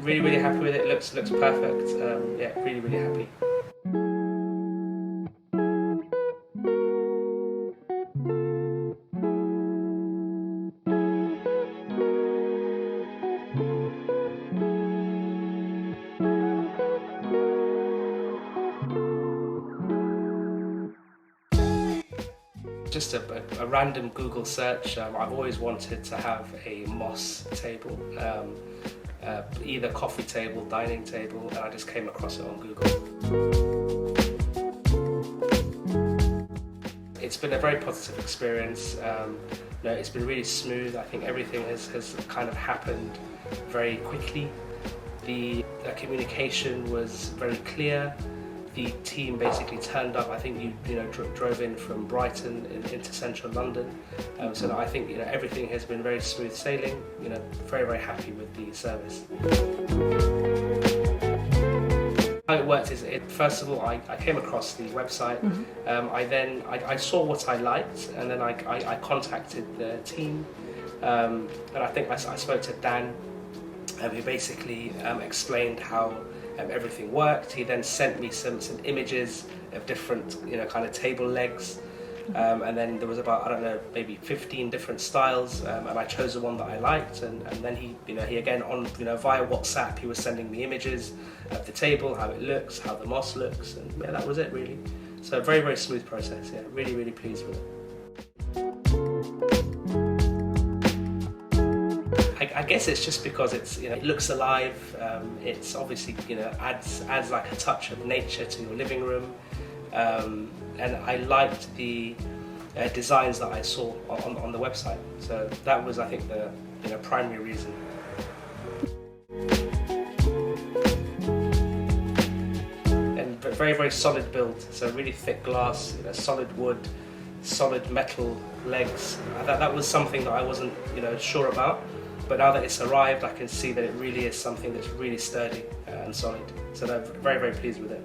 really happy with it. Looks perfect. Yeah, really happy. Just a random Google search. I've always wanted to have a moss table, either coffee table, dining table, and I just came across it on Google. It's been a very positive experience. It's been really smooth. I think everything has kind of happened very quickly. The communication was very clear. The team basically turned up. I think you drove in from Brighton into central London. So I think everything has been very smooth sailing. Very happy with the service. How it worked is, first of all, I came across the website. I saw what I liked, and then I contacted the team, and I think I spoke to Dan, who basically explained how everything worked. He then sent me some images of different kind of table legs, and then there was about, I don't know, maybe 15 different styles, and I chose the one that I liked, and then he again on via WhatsApp he was sending me images of the table, how it looks, how the moss looks, and yeah, that was it really. So very smooth process. Yeah, really pleased with it. I guess it's just because it's it looks alive. It's obviously adds like a touch of nature to your living room, and I liked the designs that I saw on the website. So that was, I think, the primary reason. And very solid build. So really thick glass, solid wood, solid metal legs. That was something that I wasn't sure about. But now that it's arrived, I can see that it really is something that's really sturdy and solid. So I'm very pleased with it.